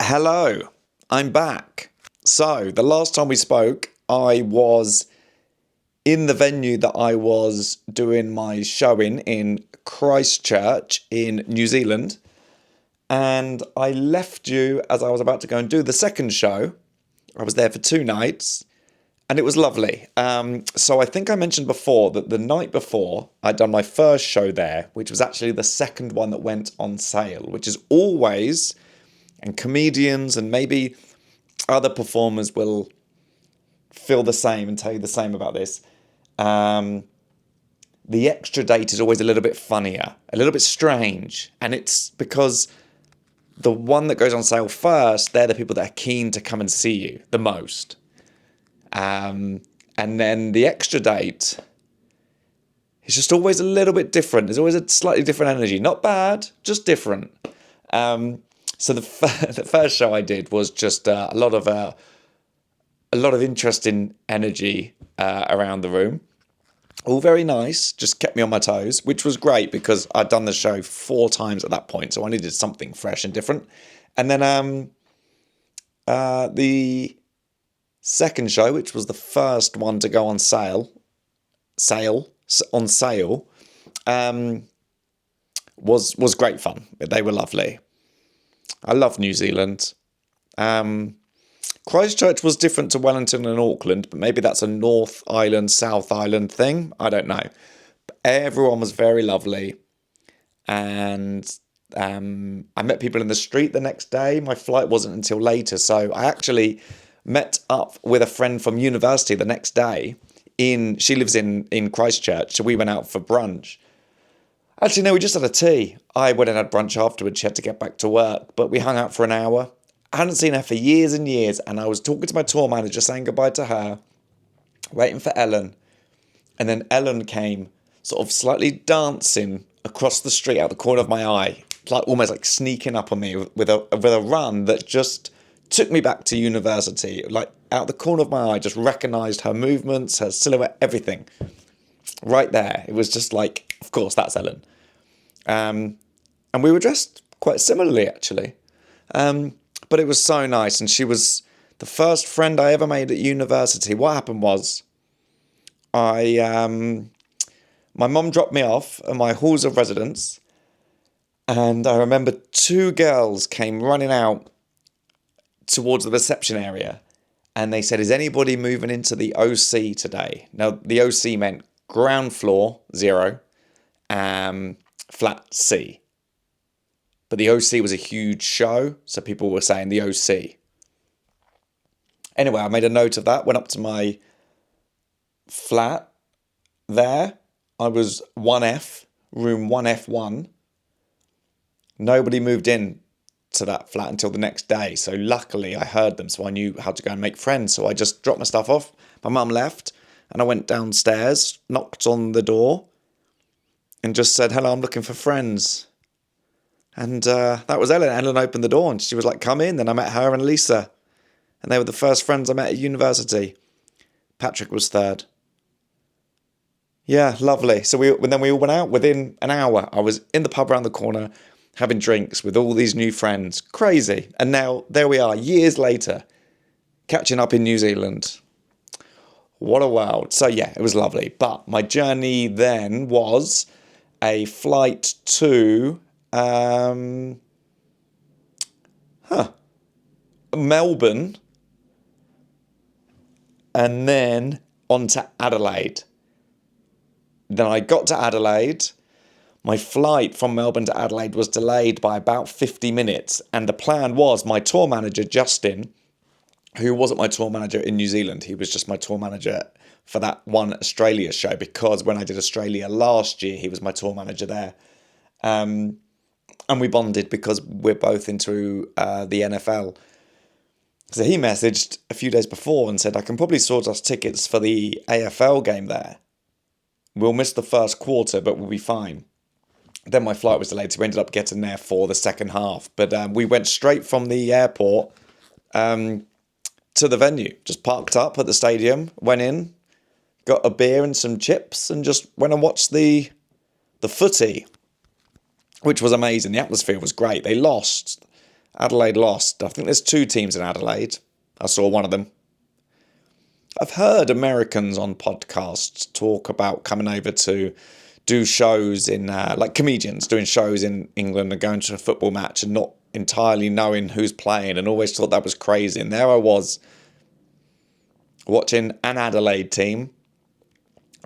Hello, I'm back. So, the last time we spoke, I was in the venue that I was doing my show in Christchurch in New Zealand, and I left you as I was about to go and do the second show. I was there for 2 nights, and it was lovely. So, I think I mentioned before that the night before I'd done my first show there, which was actually the second one that went on sale, which is always, and comedians and maybe other performers will feel the same and tell you the same about this. Um, the extra date is always a little bit funnier, a little bit strange, and it's because the one that goes on sale first, they're the people that are keen to come and see you the most. And then the extra date is just always a little bit different. There's always a slightly different energy. Not bad, just different. So the first show I did was just a lot of interesting energy around the room. All very nice, just kept me on my toes, which was great because I'd done the show 4 times at that point, so I needed something fresh and different. And then the second show, which was the first one to go on sale, was great fun. They were lovely. I love New Zealand. Christchurch was different to Wellington and Auckland, but maybe that's a North Island, South Island thing. I don't know. But everyone was very lovely. And I met people in the street the next day. My flight wasn't until later. So I actually met up with a friend from university the next day. She lives in Christchurch. So we went out for brunch. Actually, no, we just had a tea. I went and had brunch afterwards. She had to get back to work. But we hung out for an hour. I hadn't seen her for years and years, and I was talking to my tour manager, saying goodbye to her, waiting for Ellen. And then Ellen came, sort of slightly dancing across the street out the corner of my eye, like almost like sneaking up on me with a run that just took me back to university. Like out the corner of my eye, just recognised her movements, her silhouette, everything. Right there. It was just like, of course, that's Ellen. And we were dressed quite similarly, actually. But it was so nice, and she was the first friend I ever made at university. What happened was, my mum dropped me off at my halls of residence, and I remember 2 girls came running out towards the reception area, and they said, "Is anybody moving into the OC today?" Now, the OC meant ground floor 0, flat C. But the OC was a huge show, so people were saying the OC. Anyway, I made a note of that, went up to my flat there. I was 1F, room 1F1. Nobody moved in to that flat until the next day, so luckily I heard them, so I knew how to go and make friends. So I just dropped my stuff off. My mum left, and I went downstairs, knocked on the door, and just said, "Hello, I'm looking for friends." And that was Ellen. Ellen opened the door and she was like, "Come in." Then I met her and Lisa. And they were the first friends I met at university. Patrick was third. Yeah, lovely. So then we all went out within an hour. I was in the pub around the corner having drinks with all these new friends. Crazy. And now there we are, years later, catching up in New Zealand. What a world. So yeah, it was lovely. But my journey then was a flight to Melbourne, and then on to Adelaide. Then I got to Adelaide. My flight from Melbourne to Adelaide was delayed by about 50 minutes. And the plan was my tour manager, Justin, who wasn't my tour manager in New Zealand, he was just my tour manager for that one Australia show, because when I did Australia last year, he was my tour manager there. And we bonded because we're both into the NFL. So he messaged a few days before and said, "I can probably sort us tickets for the AFL game there. We'll miss the first quarter, but we'll be fine." Then my flight was delayed, so we ended up getting there for the second half. But we went straight from the airport to the venue. Just parked up at the stadium, went in, got a beer and some chips, and just went and watched the footy, which was amazing. The atmosphere was great. They lost. Adelaide lost. I think there's 2 teams in Adelaide. I saw one of them. I've heard Americans on podcasts talk about coming over to do shows in, like comedians doing shows in England and going to a football match and not entirely knowing who's playing, and always thought that was crazy. And there I was watching an Adelaide team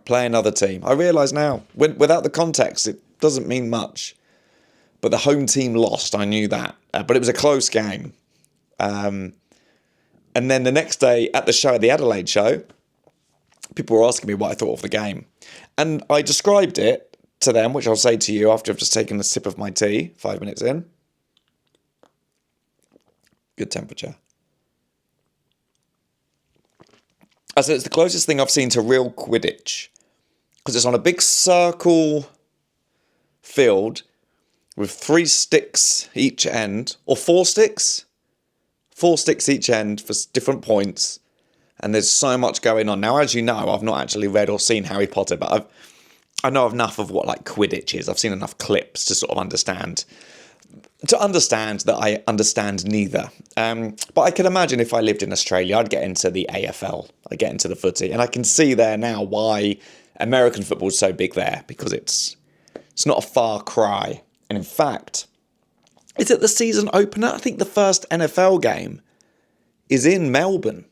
play another team. I realise now, without the context, it doesn't mean much. But the home team lost, I knew that. But it was a close game. And then the next day at the show, the Adelaide show, people were asking me what I thought of the game. And I described it to them, which I'll say to you after I've just taken a sip of my tea, 5 minutes in. Good temperature. I said it's the closest thing I've seen to real Quidditch. Because it's on a big circle field with 3 sticks each end, or 4 sticks? 4 sticks each end for different points. And there's so much going on. Now, as you know, I've not actually read or seen Harry Potter, but I know enough of what like Quidditch is. I've seen enough clips to sort of understand that I understand neither. But I can imagine if I lived in Australia, I'd get into the AFL. I'd get into the footy. And I can see there now why American football is so big there, because it's not a far cry. And in fact, is it the season opener? I think the first NFL game is in Melbourne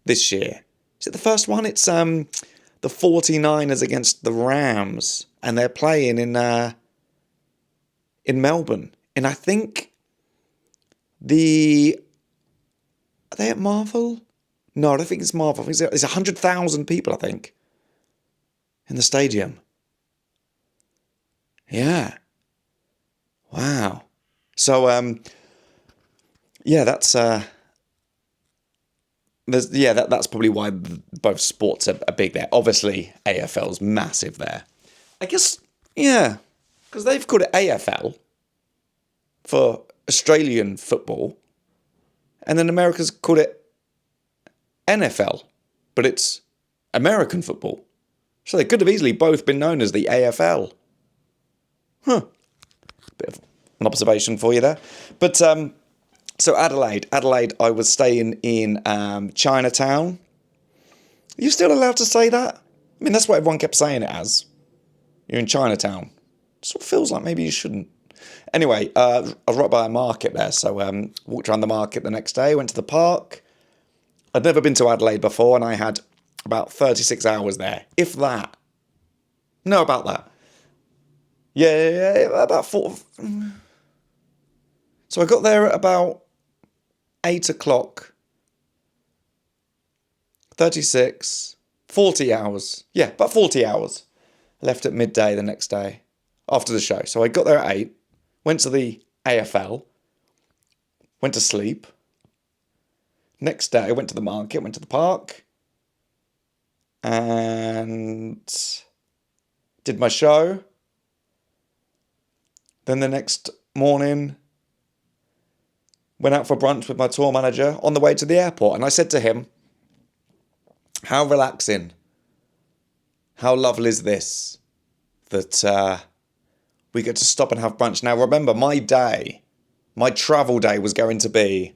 this year. Is it the first one? It's the 49ers against the Rams, and they're playing in Melbourne. And I think are they at Marvel? No, I don't think it's Marvel. I think it's 100,000 people, I think, in the stadium. Yeah. Wow. So, yeah, that's that's probably why both sports are big there. Obviously, AFL's massive there. I guess, yeah, because they've called it AFL for Australian football, and then America's called it NFL, but it's American football. So they could have easily both been known as the AFL. Huh. Bit of an observation for you there. But, so Adelaide, I was staying in Chinatown. Are you still allowed to say that? I mean, that's what everyone kept saying it as. You're in Chinatown. It sort of feels like maybe you shouldn't. Anyway, I was right by a market there, so walked around the market the next day, went to the park. I'd never been to Adelaide before, and I had about 36 hours there, if that. No, about that. Yeah, about 4. So I got there at about 8 o'clock. 36, 40 hours. Yeah, about 40 hours. Left at midday the next day after the show. So I got there at 8, went to the AFL, went to sleep. Next day I went to the market, went to the park, and did my show. Then the next morning, went out for brunch with my tour manager on the way to the airport. And I said to him, how relaxing, how lovely is this, that we get to stop and have brunch. Now, remember, my travel day was going to be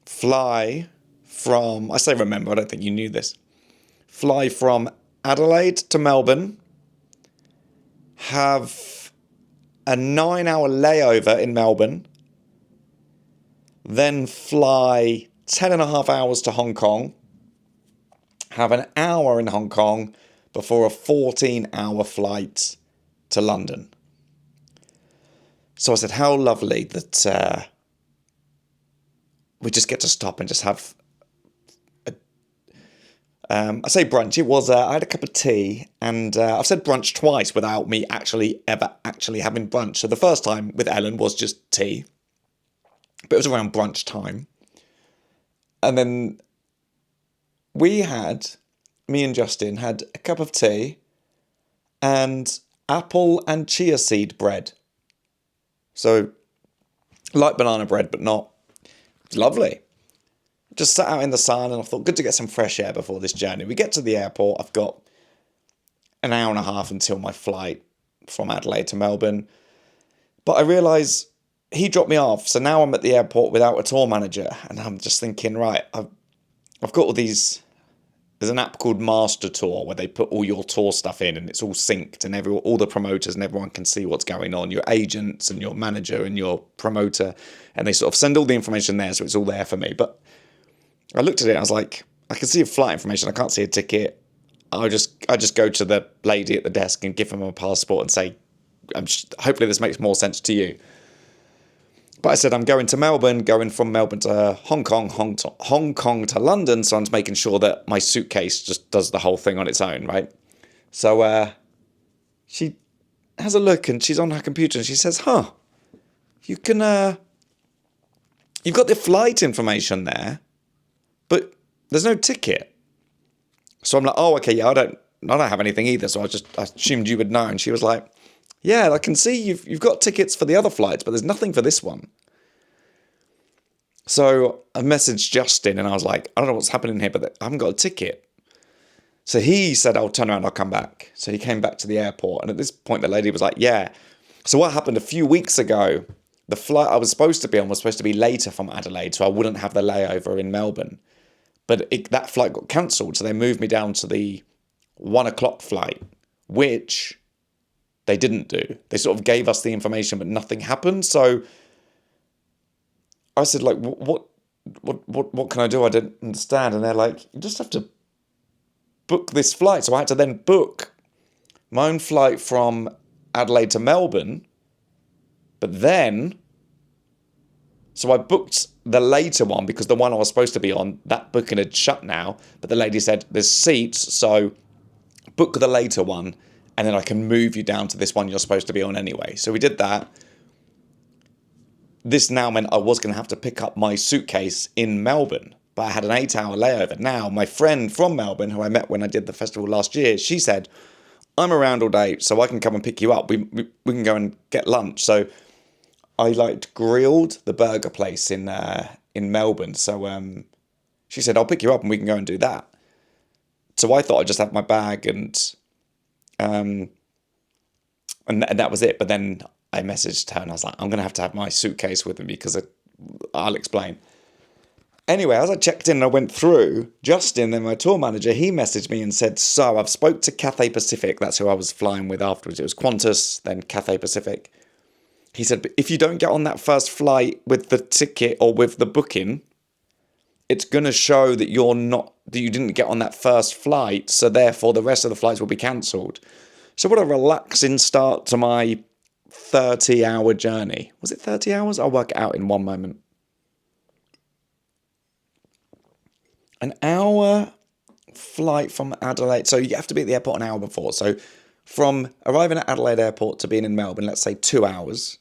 fly from, I say remember, I don't think you knew this, fly from Adelaide to Melbourne, have a 9-hour layover in Melbourne, then fly 10.5 hours to Hong Kong, have an hour in Hong Kong before a 14-hour flight to London. So I said, how lovely that we just get to stop and just have I say brunch. It was, I had a cup of tea, and I've said brunch twice without me ever actually having brunch. So the first time with Ellen was just tea, but it was around brunch time. And then me and Justin had a cup of tea and apple and chia seed bread. So like banana bread, but not. It's lovely. Just sat out in the sun, and I thought, good to get some fresh air before this journey. We get to the airport. I've got an hour and a half until my flight from Adelaide to Melbourne. But I realise he dropped me off. So now I'm at the airport without a tour manager. And I'm just thinking, right, I've got all these. There's an app called Master Tour where they put all your tour stuff in and it's all synced and all the promoters and everyone can see what's going on. Your agents and your manager and your promoter, and they sort of send all the information there, so it's all there for me. But I looked at it and I was like, I can see a flight information. I can't see a ticket. I just go to the lady at the desk and give them a passport and say, hopefully this makes more sense to you. But I said, I'm going to Melbourne, going from Melbourne to Hong Kong, Hong Kong to London. So I'm just making sure that my suitcase just does the whole thing on its own, right? So she has a look and she's on her computer and she says, you can, you've got the flight information there, but there's no ticket. So I'm like, oh, okay, yeah, I don't have anything either. So I assumed you would know. And she was like, yeah, I can see you've got tickets for the other flights, but there's nothing for this one. So I messaged Justin and I was like, I don't know what's happening here, but I haven't got a ticket. So he said, I'll turn around, I'll come back. So he came back to the airport. And at this point, the lady was like, yeah. So what happened a few weeks ago, the flight I was supposed to be on was supposed to be later from Adelaide, so I wouldn't have the layover in Melbourne. But that flight got cancelled, so they moved me down to the 1 o'clock flight, which they didn't do. They sort of gave us the information, but nothing happened. So I said, like, what can I do? I didn't understand. And they're like, you just have to book this flight. So I had to then book my own flight from Adelaide to Melbourne. But then, so I booked the later one because the one I was supposed to be on, that booking had shut now. But the lady said, there's seats, so book the later one. And then I can move you down to this one you're supposed to be on anyway. So we did that. This now meant I was going to have to pick up my suitcase in Melbourne. But I had an 8-hour layover. Now, my friend from Melbourne, who I met when I did the festival last year, she said, I'm around all day, so I can come and pick you up. We can go and get lunch. So I grilled the burger place in Melbourne. So she said, I'll pick you up and we can go and do that. So I thought I'd just have my bag and that was it. But then I messaged her and I was like, I'm going to have my suitcase with me because I'll explain. Anyway, as I checked in and I went through, Justin, then my tour manager, he messaged me and said, so I've spoke to Cathay Pacific. That's who I was flying with afterwards. It was Qantas, then Cathay Pacific. He said, but if you don't get on that first flight with the ticket or with the booking, it's going to show that you didn't get on that first flight. So therefore the rest of the flights will be cancelled. So what a relaxing start to my 30-hour journey. Was it 30 hours? I'll work it out in one moment. An hour flight from Adelaide. So you have to be at the airport an hour before. So from arriving at Adelaide Airport to being in Melbourne, let's say 2 hours.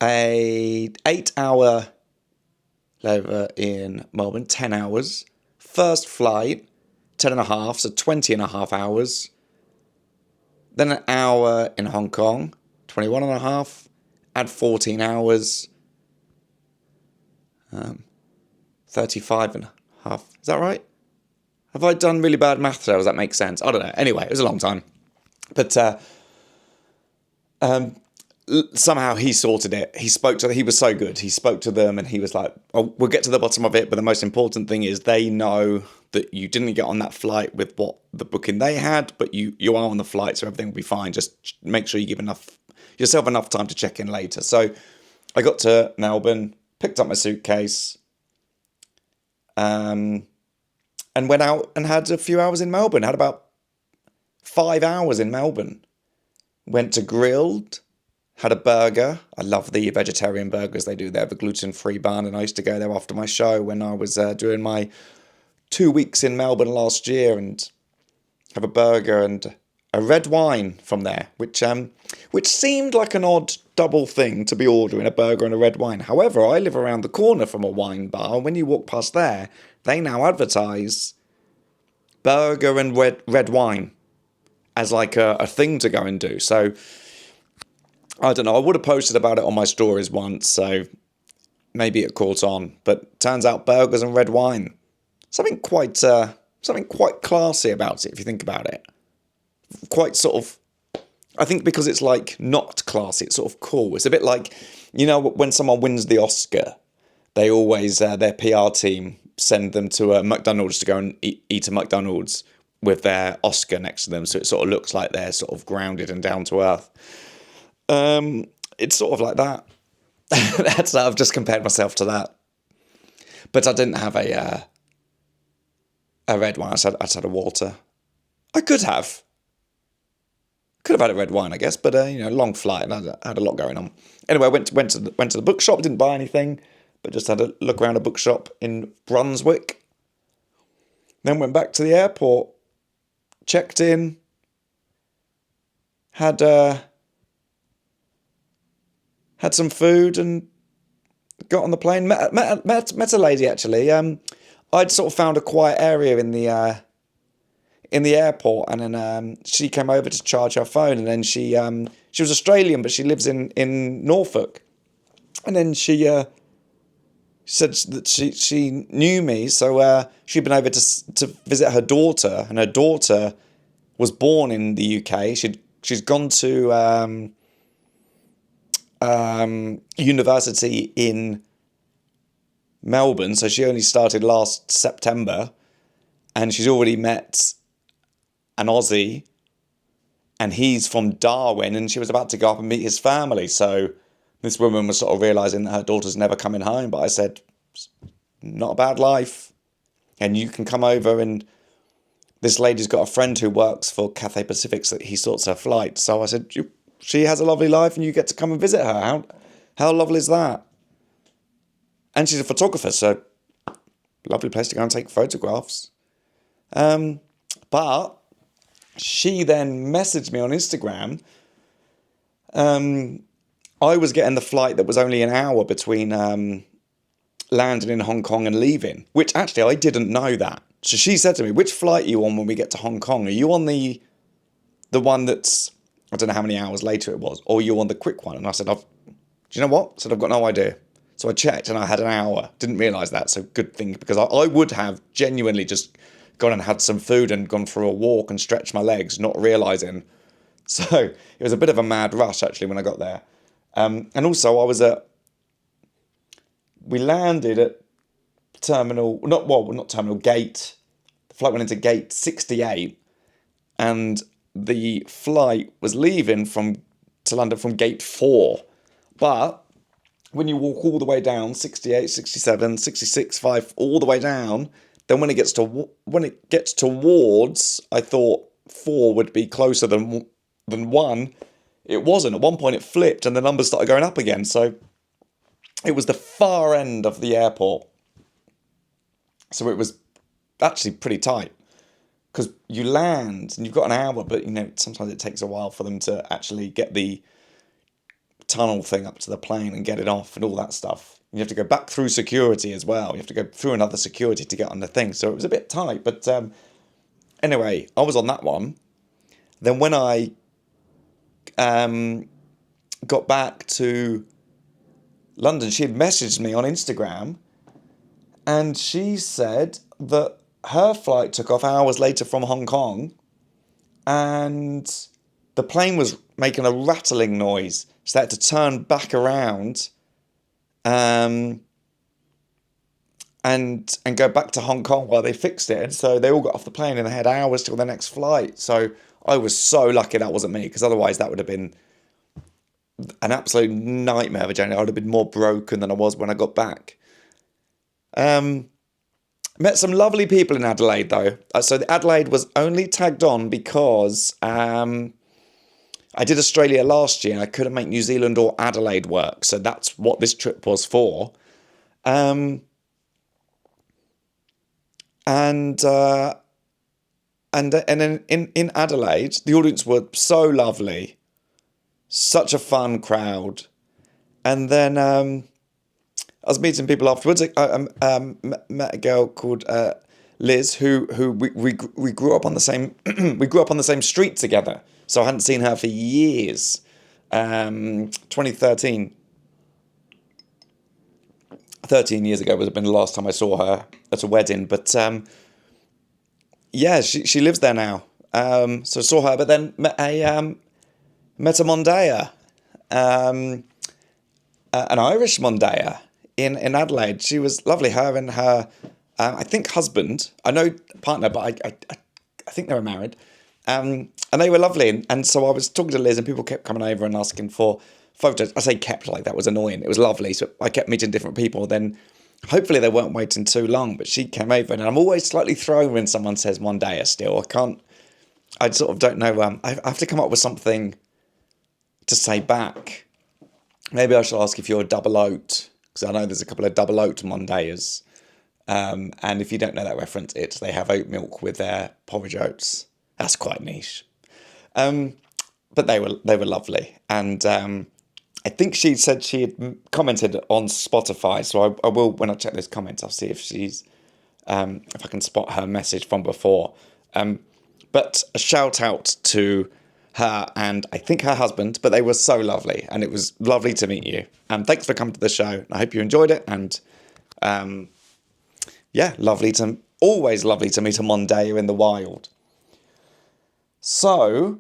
A 8-hour layover in Melbourne, 10 hours. First flight, 10 and a half, so 20 and a half hours. Then an hour in Hong Kong, 21 and a half. Add 14 hours. 35 and a half. Is that right? Have I done really bad maths there? Does that make sense? I don't know. Anyway, it was a long time. But somehow he sorted it. He was so good. He spoke to them and he was like, oh, we'll get to the bottom of it. But the most important thing is they know that you didn't get on that flight with what the booking they had, but you are on the flight, so everything will be fine. Just make sure you give yourself enough time to check in later. So I got to Melbourne, picked up my suitcase, and went out and had a few hours in Melbourne. Had about 5 hours in Melbourne. Went to Grilled, had a burger. I love the vegetarian burgers they do there, the gluten-free bun. And I used to go there after my show when I was doing my 2 weeks in Melbourne last year and have a burger and a red wine from there, which seemed like an odd double thing to be ordering, a burger and a red wine. However, I live around the corner from a wine bar, and when you walk past there, they now advertise burger and red wine as like a thing to go and do. So I don't know, I would have posted about it on my stories once, so maybe it caught on. But turns out burgers and red wine, something quite classy about it if you think about it. Quite sort of I think because it's like not classy, it's sort of cool. It's a bit like, you know, when someone wins the Oscar, they always, their PR team send them to a McDonald's to go and eat a McDonald's with their Oscar next to them. So it sort of looks like they're sort of grounded and down to earth. It's sort of like that. I've just compared myself to that. But I didn't have a red wine. I had a water. I could have. Could have had a red wine, I guess, but long flight and I had a lot going on. Anyway, I went to the bookshop, didn't buy anything, but just had a look around a bookshop in Brunswick. Then went back to the airport, checked in, had some food and got on the plane. Met a lady actually. I'd sort of found a quiet area in the airport, and then she came over to charge her phone, and then she was Australian, but she lives in Norfolk, and then she said that she knew me, so she'd been over to visit her daughter, and her daughter was born in the UK. She's gone to university in Melbourne, so she only started last September, and she's already met an Aussie, and he's from Darwin, and she was about to go up and meet his family. So this woman was sort of realising that her daughter's never coming home. But I said, not a bad life, and you can come over. And this lady's got a friend who works for Cathay Pacific, so he sorts her flight. So I said, she has a lovely life, and you get to come and visit her. How lovely is that? And she's a photographer, so lovely place to go and take photographs. But she then messaged me on Instagram. I was getting the flight that was only an hour between landing in Hong Kong and leaving, which actually I didn't know that. So she said to me, which flight are you on when we get to Hong Kong? Are you on the one that's, I don't know how many hours later it was, or are you on the quick one? And I said, do you know what? I said, I've got no idea. So I checked and I had an hour. Didn't realise that, so good thing, because I would have genuinely just gone and had some food and gone for a walk and stretched my legs, not realising. So it was a bit of a mad rush actually when I got there. And also we landed at not terminal, gate. The flight went into gate 68, and the flight was leaving to London from gate 4. But when you walk all the way down, 68, 67, 66, 5, all the way down, then when it gets towards, I thought 4 would be closer than 1. It wasn't. At one point it flipped and the numbers started going up again. So it was the far end of the airport. So it was actually pretty tight, because you land and you've got an hour, but sometimes it takes a while for them to actually get the tunnel thing up to the plane and get it off and all that stuff. You have to go back through security as well. You have to go through another security to get on the thing. So it was a bit tight. But anyway, I was on that one. Then when I got back to London, she had messaged me on Instagram, and she said that her flight took off hours later from Hong Kong, and the plane was making a rattling noise. So they had to turn back around and go back to Hong Kong while they fixed it. And so they all got off the plane and they had hours till the next flight. So I was so lucky that wasn't me, because otherwise that would have been an absolute nightmare of a journey. I would have been more broken than I was when I got back. Met some lovely people in Adelaide though. So the Adelaide was only tagged on because I did Australia last year and I couldn't make New Zealand or Adelaide work. So that's what this trip was for. And then in Adelaide, the audience were so lovely. Such a fun crowd. And then I was meeting people afterwards. I met a girl called Liz, who we grew up on the same we grew up on the same street together. So I hadn't seen her for years. 2013. 13 years ago would have been the last time I saw her at a wedding. But yeah, she lives there now. So I saw her, but then met Met a Mondea, an Irish Mondea in Adelaide. She was lovely. Her and her, I think, husband. I know partner, but I think they were married. And they were lovely. And so I was talking to Liz, and people kept coming over and asking for photos. I say kept, like that was annoying. It was lovely. So I kept meeting different people. Then hopefully they weren't waiting too long, but she came over. And I'm always slightly thrown when someone says Mondea still. I sort of don't know. I have to come up with something to say back. Maybe I should ask if you're a double oat, because I know there's a couple of double oat Mondeas. And if you don't know that reference, they have oat milk with their porridge oats. That's quite niche. But they were lovely. And I think she said she had commented on Spotify. So I will, when I check those comments, I'll see if if I can spot her message from before. But a shout out to her and I think her husband, but they were so lovely, and it was lovely to meet you. And thanks for coming to the show. I hope you enjoyed it. And yeah, always lovely to meet a Mondea in the wild. So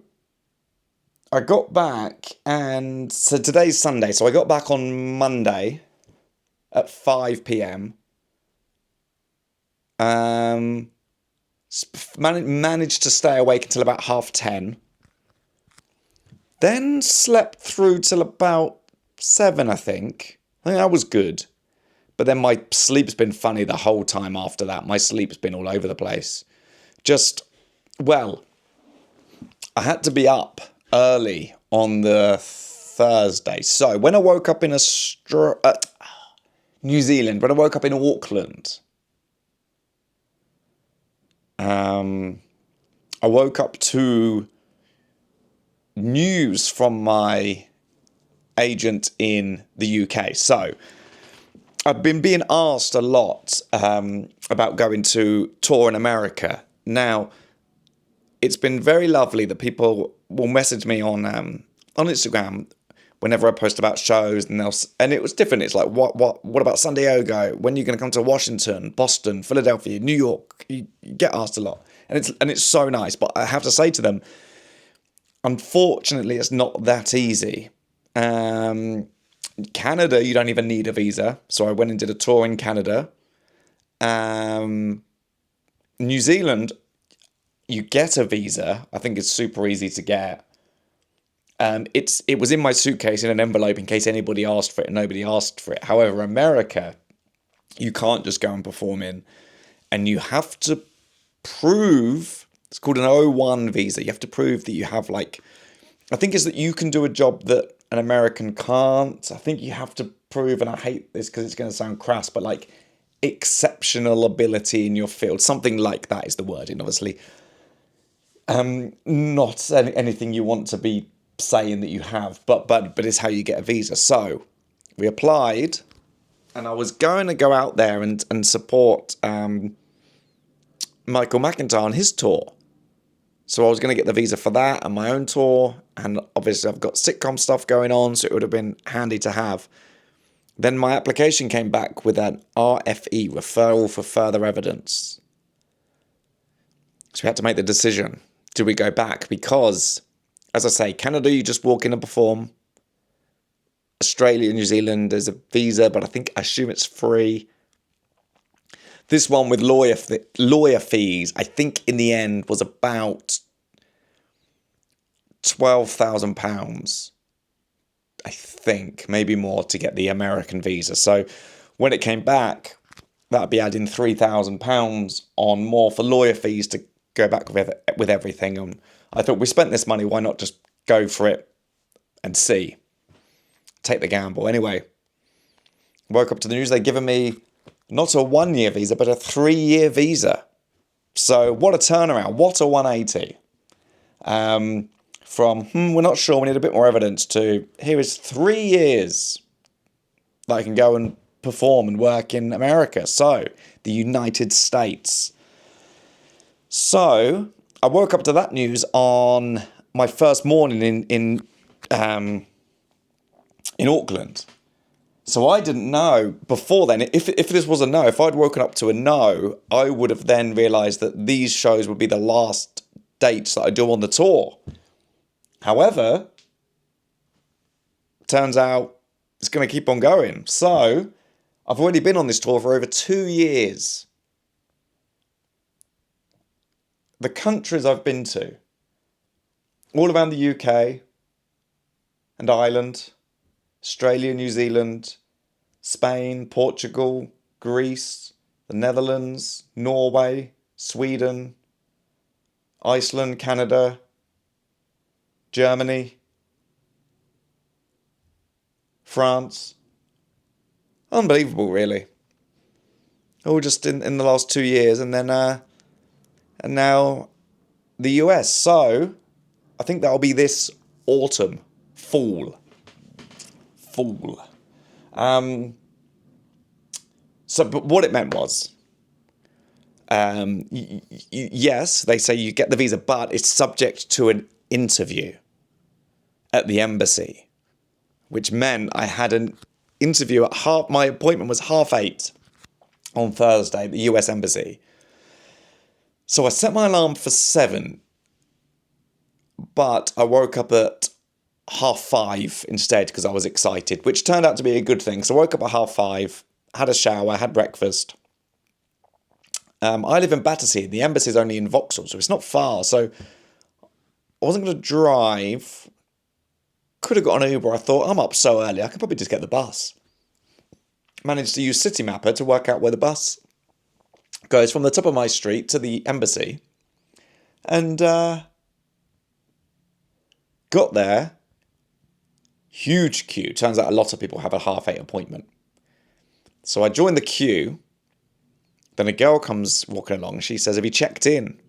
I got back, and so today's Sunday. So I got back on Monday at 5 p.m. Managed to stay awake until about 10:30. Then slept through till about 7, I think. I think that was good. But then my sleep's been funny the whole time after that. My sleep's been all over the place. I had to be up early on the Thursday. So when I woke up in New Zealand, when I woke up in Auckland, I woke up to news from my agent in the UK. So I've been being asked a lot about going to tour in America. Now, it's been very lovely that people will message me on Instagram whenever I post about shows, and it was different. It's like, what about San Diego? When are you going to come to Washington, Boston, Philadelphia, New York? You get asked a lot, and it's so nice. But I have to say to them, unfortunately, it's not that easy. Canada, you don't even need a visa. So I went and did a tour in Canada. New Zealand, you get a visa. I think it's super easy to get. It was in my suitcase in an envelope in case anybody asked for it, and nobody asked for it. However, America, you can't just go and perform in, and you have to prove, it's called an O1 visa. You have to prove that you have I think it's that you can do a job that an American can't. I think you have to prove, and I hate this because it's going to sound crass, but exceptional ability in your field. Something like that is the wording, obviously. Not anything you want to be saying that you have, but it's how you get a visa. So we applied, and I was going to go out there and support Michael McIntyre on his tour. So I was going to get the visa for that and my own tour, and obviously I've got sitcom stuff going on, so it would have been handy to have. Then my application came back with an RFE, referral for further evidence. So we had to make the decision. Do we go back? Because, as I say, Canada, you just walk in and perform. Australia, New Zealand, there's a visa, but I assume it's free. This one with lawyer fees, I think in the end was about £12,000. I think, maybe more, to get the American visa. So when it came back, that'd be adding £3,000 on more for lawyer fees to go back with everything. And I thought, we spent this money, why not just go for it and see? Take the gamble. Anyway, woke up to the news, they'd given me not a 1-year visa, but a 3-year visa. So what a turnaround. What a 180. From, we're not sure, we need a bit more evidence, to, here is 3 years that I can go and perform and work in America. So, the United States. So, I woke up to that news on my first morning in Auckland. So I didn't know before then. If this was a no, if I'd woken up to a no, I would have then realised that these shows would be the last dates that I do on the tour. However, turns out it's going to keep on going. So I've already been on this tour for over 2 years. The countries I've been to, all around the UK and Ireland, Australia, New Zealand, Spain, Portugal, Greece, the Netherlands, Norway, Sweden, Iceland, Canada, Germany, France. Unbelievable, really. All just in the last 2 years, and then and now the US. So I think that'll be this autumn, fall. But what it meant was, yes, they say you get the visa, but it's subject to an interview at the embassy, which meant I had an interview at my appointment was 8:30 on Thursday at the US embassy. So I set my alarm for 7, but I woke up at 5:30 instead because I was excited, which turned out to be a good thing. So I woke up at 5:30, had a shower, had breakfast. I live in Battersea. The embassy is only in Vauxhall, so it's not far. So I wasn't going to drive. Could have got an Uber. I thought, I'm up so early, I could probably just get the bus. Managed to use Citymapper to work out where the bus goes from the top of my street to the embassy. And got there. Huge queue. Turns out a lot of people have a 8:30 appointment. So I joined the queue. Then a girl comes walking along. She says, have you checked in?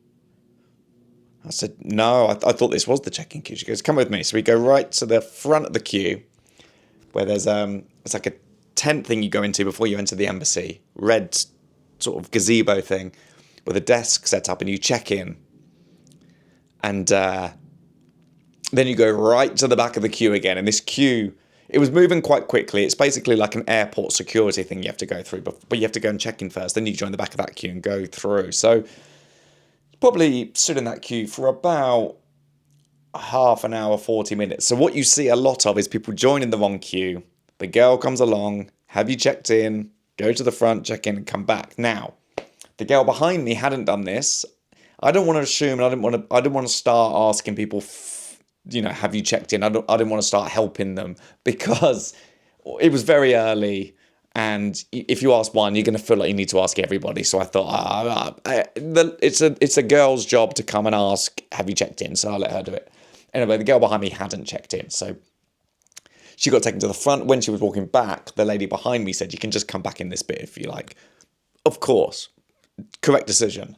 I said, no, I thought this was the check-in queue. She goes, come with me. So we go right to the front of the queue where there's it's like a tent thing you go into before you enter the embassy. Red sort of gazebo thing with a desk set up, and you check in. And then you go right to the back of the queue again. And this queue, it was moving quite quickly. It's basically like an airport security thing you have to go through, but you have to go and check in first. Then you join the back of that queue and go through. So probably stood in that queue for about half an hour, 40 minutes. So what you see a lot of is people joining the wrong queue. The girl comes along, have you checked in, go to the front, check in and come back. Now, the girl behind me hadn't done this. I don't want to assume, and I didn't want to start asking people, have you checked in? I didn't want to start helping them because it was very early. And if you ask one, you're going to feel like you need to ask everybody. So I thought, it's a girl's job to come and ask, have you checked in? So I'll let her do it. Anyway, the girl behind me hadn't checked in. So she got taken to the front. When she was walking back, the lady behind me said, you can just come back in this bit if you like. Of course. Correct decision.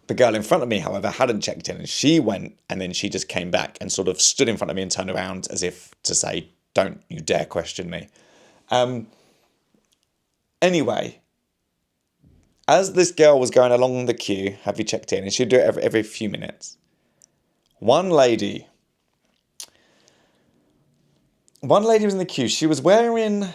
The girl in front of me, however, hadn't checked in. And she went, and then she just came back and sort of stood in front of me and turned around as if to say, don't you dare question me. Anyway, as this girl was going along the queue, have you checked in? And she'd do it every few minutes. One lady was in the queue. She was wearing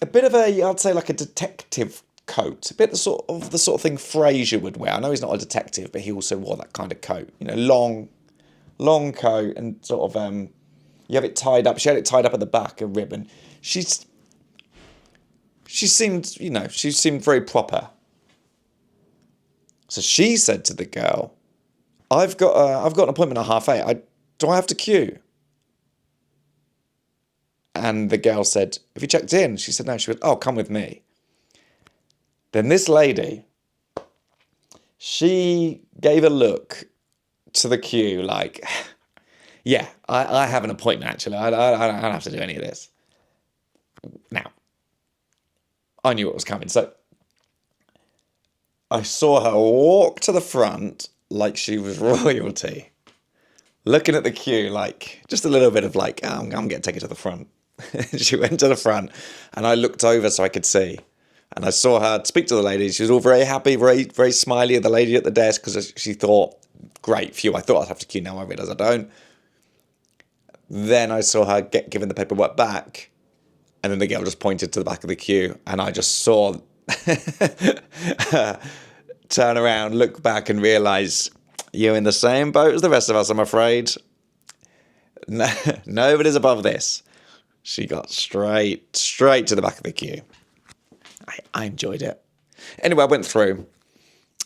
a bit of I'd say like a detective coat. A bit the sort of thing Frasier would wear. I know he's not a detective, but he also wore that kind of coat. long coat and sort of, you have it tied up. She had it tied up at the back, a ribbon. She seemed very proper. So she said to the girl, I've got an appointment at 8:30. Do I have to queue? And the girl said, have you checked in? She said, no. She went, oh, come with me. Then this lady, she gave a look to the queue like, yeah, I have an appointment actually. I don't have to do any of this. Now, I knew what was coming. So I saw her walk to the front like she was royalty, looking at the queue like just a little bit of like, I'm getting taken to the front. She went to the front and I looked over so I could see. And I saw her speak to the lady. She was all very happy, very, very smiley at the lady at the desk because she thought, great, phew, I thought I'd have to queue. Now I realise I don't. Then I saw her get given the paperwork back. And then the girl just pointed to the back of the queue. And I just saw her turn around, look back and realise you're in the same boat as the rest of us, I'm afraid. No, nobody's above this. She got straight to the back of the queue. I enjoyed it. Anyway, I went through,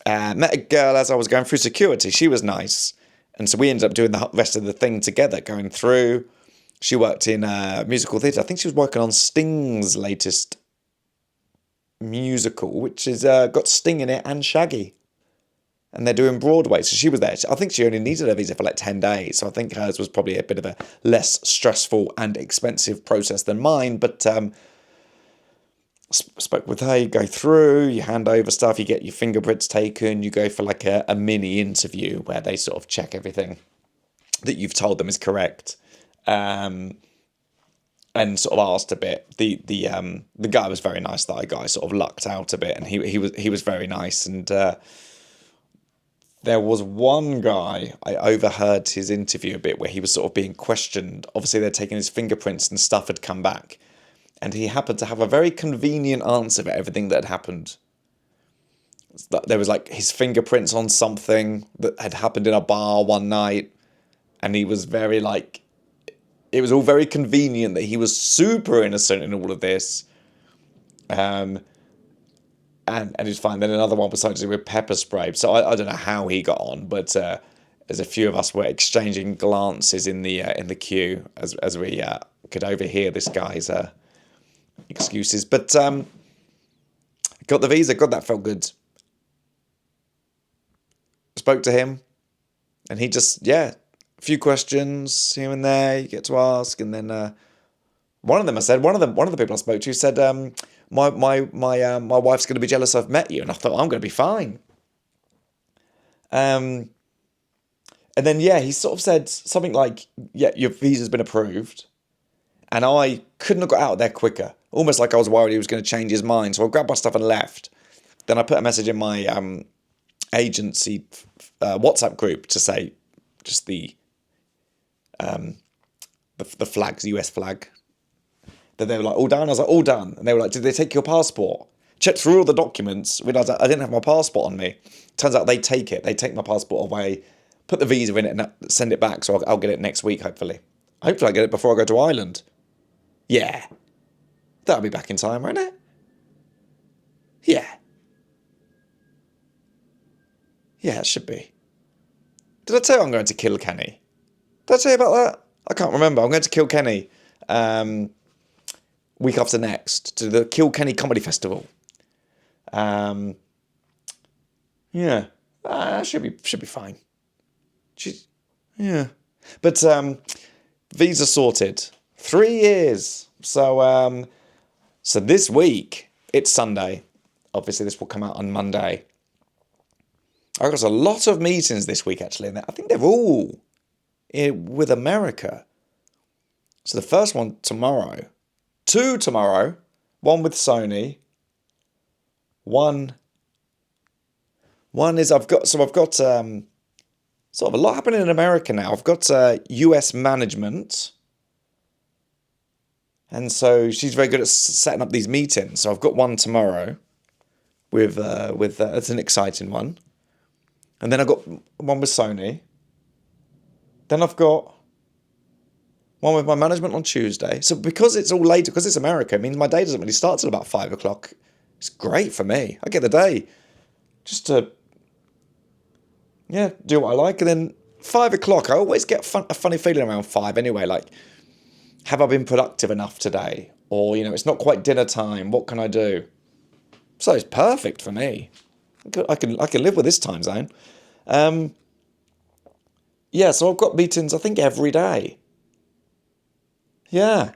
met a girl as I was going through security. She was nice. And so we ended up doing the rest of the thing together, going through. She worked in musical theatre. I think she was working on Sting's latest musical, which is got Sting in it and Shaggy. And they're doing Broadway. So she was there. I think she only needed a visa for like 10 days. So I think hers was probably a bit of a less stressful and expensive process than mine. But spoke with her, you go through, you hand over stuff, you get your fingerprints taken, you go for like a mini interview where they sort of check everything that you've told them is correct. And sort of asked a bit. The guy was very nice that I got. I sort of lucked out a bit, and he was very nice. And there was one guy, I overheard his interview a bit where he was sort of being questioned. Obviously, they're taking his fingerprints and stuff had come back. And he happened to have a very convenient answer for everything that had happened. There was like his fingerprints on something that had happened in a bar one night. And he was very like, it was all very convenient that he was super innocent in all of this. And it's fine. Then another one was something to do with pepper spray. So I don't know how he got on, but as a few of us were exchanging glances in the queue as we could overhear this guy's excuses. But got the visa. God, that felt good. Spoke to him, and he just a few questions here and there you get to ask, and then one of the people I spoke to said, my wife's going to be jealous I've met you, and I thought I'm going to be fine. And then he sort of said something like, your visa's been approved, and I couldn't have got out of there quicker. Almost like I was worried he was going to change his mind, so I grabbed my stuff and left. Then I put a message in my agency WhatsApp group to say just the flags, US flag. Then they were like, all done? I was like, all done. And they were like, did they take your passport? Checked through all the documents, realised I didn't have my passport on me. Turns out they take it. They take my passport away, put the visa in it and send it back, so I'll get it next week, hopefully. Hopefully I get it before I go to Ireland. Yeah. That'll be back in time, won't it? Yeah. Yeah, it should be. Did I tell you I'm going to Kilkenny? Did I tell you about that? I can't remember. I'm going to Kilkenny week after next to the Kilkenny Comedy Festival. Should be fine. But visa sorted. 3 years. So this week, it's Sunday. Obviously, this will come out on Monday. I've got a lot of meetings this week, actually, and I think they're all with America. So the first one tomorrow. 2 tomorrow. 1 with Sony. One is I've got sort of a lot happening in America now. I've got US management. And so she's very good at setting up these meetings. So I've got one tomorrow with it's an exciting one. And then I've got one with Sony. Then I've got one with my management on Tuesday. So because it's all later, because it's America, it means my day doesn't really start till about 5 o'clock. It's great for me. I get the day just to, do what I like. And then 5 o'clock, I always get a funny feeling around 5 anyway. Like, have I been productive enough today? Or, it's not quite dinner time. What can I do? So it's perfect for me. I can live with this time zone. So I've got meetings, I think, every day. So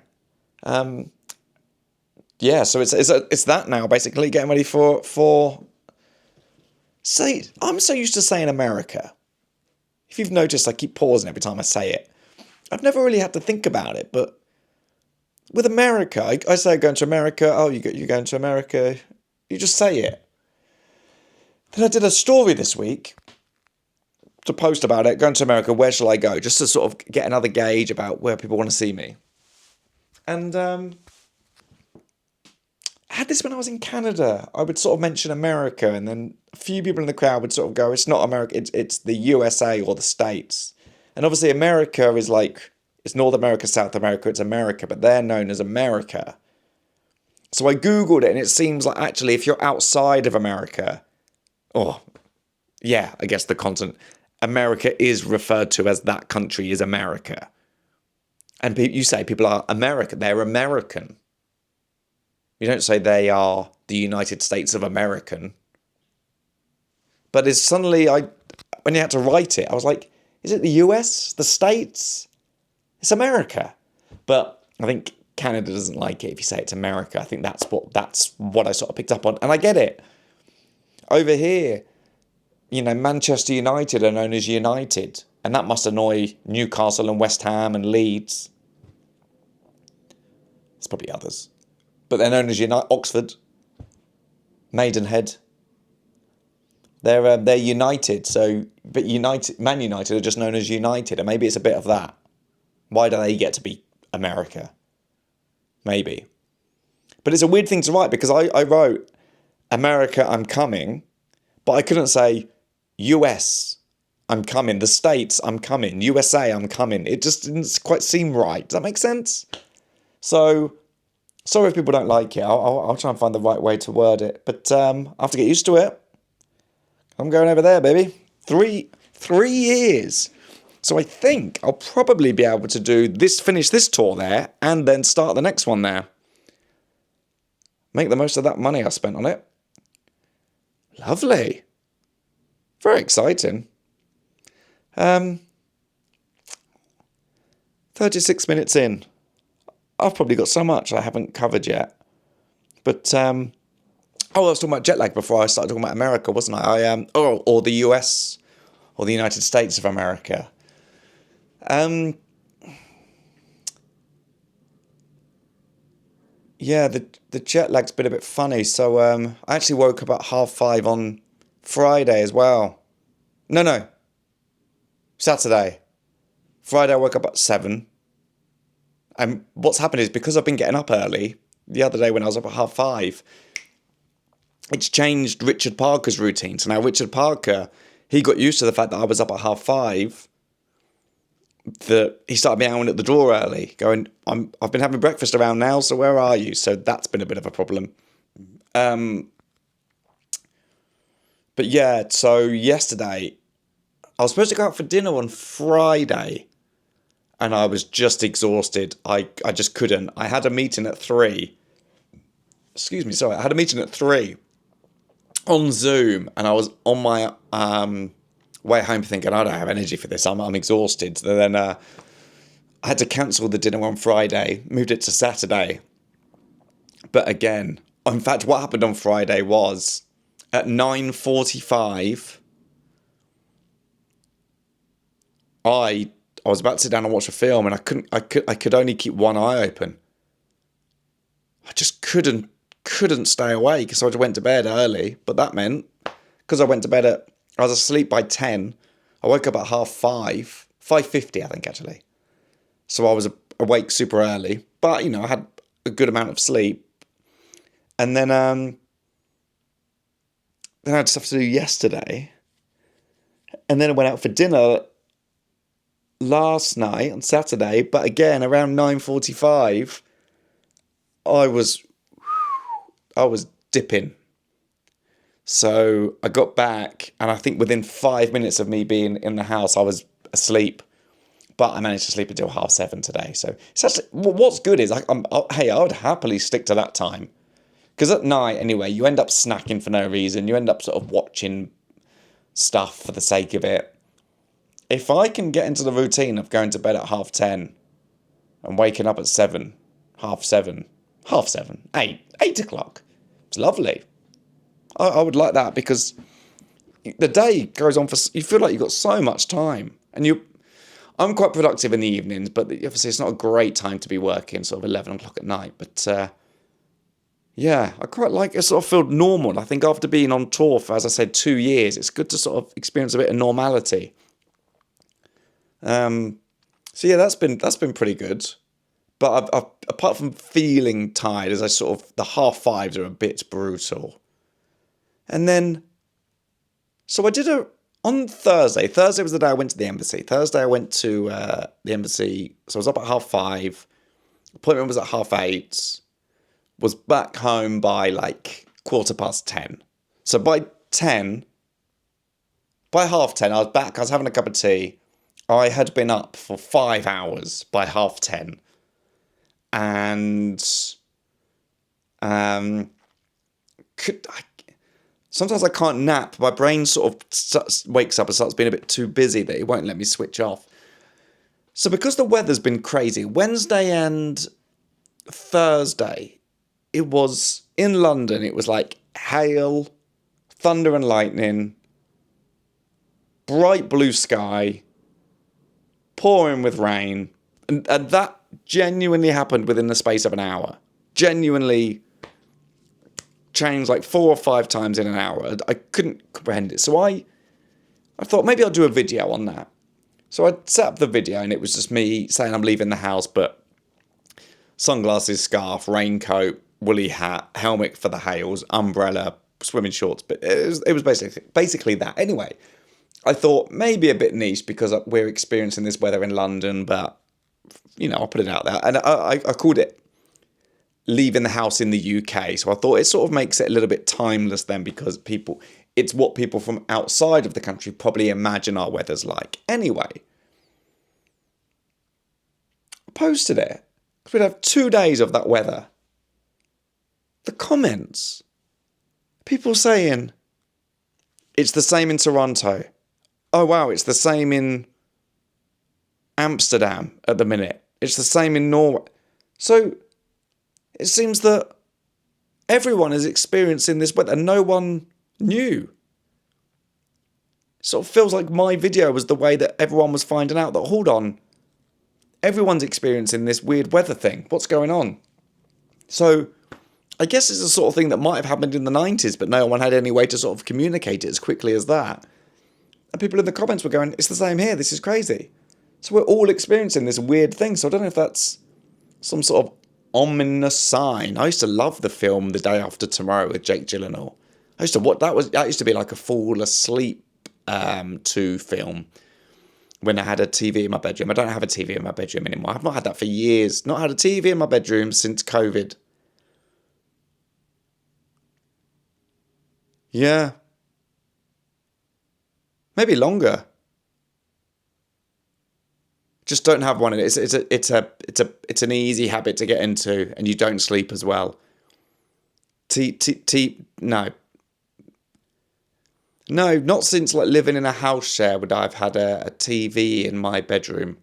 it's that now, basically, getting ready for I'm so used to saying America. If you've noticed, I keep pausing every time I say it. I've never really had to think about it, but with America, I say going to America. Oh, you're going to America. You just say it. Then I did a story this week to post about it, going to America, where shall I go? Just to sort of get another gauge about where people want to see me. And I had this when I was in Canada. I would sort of mention America, and then a few people in the crowd would sort of go, it's not America, it's the USA or the States. And obviously America is It's North America, South America, it's America, but they're known as America. So I Googled it, and it seems like actually if you're outside of America, oh, yeah, I guess the continent, America is referred to as that country is America. And you say people are American, they're American. You don't say they are the United States of American. But it's suddenly, when you had to write it, I was like, is it the US? The States? It's America. But I think Canada doesn't like it if you say it's America. I think that's what I sort of picked up on. And I get it. Over here, Manchester United are known as United. And that must annoy Newcastle and West Ham and Leeds. There's probably others. But they're known as Oxford, Maidenhead. They're United. So, but Man United are just known as United, and maybe it's a bit of that. Why do they get to be America? Maybe. But it's a weird thing to write because I wrote America, I'm coming, but I couldn't say US, I'm coming. The States, I'm coming. USA, I'm coming. It just didn't quite seem right. Does that make sense? So, sorry if people don't like it. I'll try and find the right way to word it. But I have to get used to it. I'm going over there, baby. Three years. So I think I'll probably be able to finish this tour there, and then start the next one there. Make the most of that money I spent on it. Lovely. Very exciting. 36 minutes in. I've probably got so much I haven't covered yet. But, I was talking about jet lag before I started talking about America, wasn't I? Or the US, or the United States of America. Yeah, the jet lag's been a bit funny. So I actually woke up at 5:30 on Friday as well. No, Saturday. Friday I woke up at 7. And what's happened is because I've been getting up early, the other day when I was up at 5:30, it's changed Richard Parker's routine. So now Richard Parker, he got used to the fact that I was up at 5:30. That he started meowing at the door early, going, I've been having breakfast around now, so where are you? So that's been a bit of a problem. But yeah, so yesterday, I was supposed to go out for dinner on Friday, and I was just exhausted. I just couldn't. I had a meeting at 3. Excuse me, sorry. I had a meeting at 3 on Zoom, and I was on my way home thinking, I don't have energy for this. I'm exhausted. So then I had to cancel the dinner on Friday, moved it to Saturday. But again, in fact, what happened on Friday was at 9:45, I was about to sit down and watch a film, and I could only keep one eye open. I just couldn't stay awake, so I went to bed early. But that meant, because I was asleep by 10, I woke up at 5:30, 5:50 I think actually. So I was awake super early, but I had a good amount of sleep. And then I had stuff to do yesterday. And then I went out for dinner last night on Saturday, but again around 9:45 I was dipping. So I got back, and I think within 5 minutes of me being in the house, I was asleep. But I managed to sleep until 7:30 today. So it's actually, what's good is, I would happily stick to that time. Because at night, anyway, you end up snacking for no reason. You end up sort of watching stuff for the sake of it. If I can get into the routine of going to bed at 10:30 and waking up at 7, 8 o'clock, it's lovely. I would like that, because the day goes on you feel like you've got so much time, and I'm quite productive in the evenings, but obviously it's not a great time to be working sort of 11 o'clock at night. But yeah, I quite like it. Sort of feel normal. I think after being on tour for, as I said, 2 years, it's good to sort of experience a bit of normality. So yeah, that's been pretty good. But I've, apart from feeling tired, as I sort of, the 5:30s are a bit brutal. And then, so I did On Thursday was the day I went to the embassy. Thursday I went to the embassy, so I was up at 5:30. Appointment was at 8:30. Was back home by like 10:15. So by 10, by 10:30, I was back. I was having a cup of tea. I had been up for 5 hours by 10:30, and could I, sometimes I can't nap. My brain sort of wakes up and starts being a bit too busy that it won't let me switch off. So because the weather's been crazy, Wednesday and Thursday, it was in London, it was like hail, thunder and lightning, bright blue sky, pouring with rain. And that genuinely happened within the space of an hour. Genuinely changed like 4 or 5 times in an hour. I couldn't comprehend it. So I thought maybe I'll do a video on that. So I set up the video and it was just me saying I'm leaving the house, but sunglasses, scarf, raincoat, woolly hat, helmet for the hails, umbrella, swimming shorts. But it was basically that. Anyway, I thought maybe a bit niche because we're experiencing this weather in London, but I'll put it out there. And I called it leaving the house in the UK. So I thought it sort of makes it a little bit timeless then, because it's what people from outside of the country probably imagine our weather's like. Anyway, I posted it because we'd have 2 days of that weather. The comments, people saying it's the same in Toronto. Oh wow, it's the same in Amsterdam at the minute. It's the same in Norway. So it seems that everyone is experiencing this weather and no one knew. It sort of feels like my video was the way that everyone was finding out that, hold on, everyone's experiencing this weird weather thing. What's going on? So I guess it's the sort of thing that might have happened in the 90s, but no one had any way to sort of communicate it as quickly as that. And people in the comments were going, it's the same here, this is crazy. So we're all experiencing this weird thing. So I don't know if that's some sort of ominous sign. I used to love the film The Day After Tomorrow with Jake Gyllenhaal. I used to watch that used to be like a fall asleep to film when I had a TV in my bedroom. I don't have a TV in my bedroom anymore. I've not had that for years. Not had a TV in my bedroom since COVID. Yeah. Maybe longer. Just don't have one. It's an easy habit to get into, and you don't sleep as well. No, not since like living in a house share would I've had a TV in my bedroom.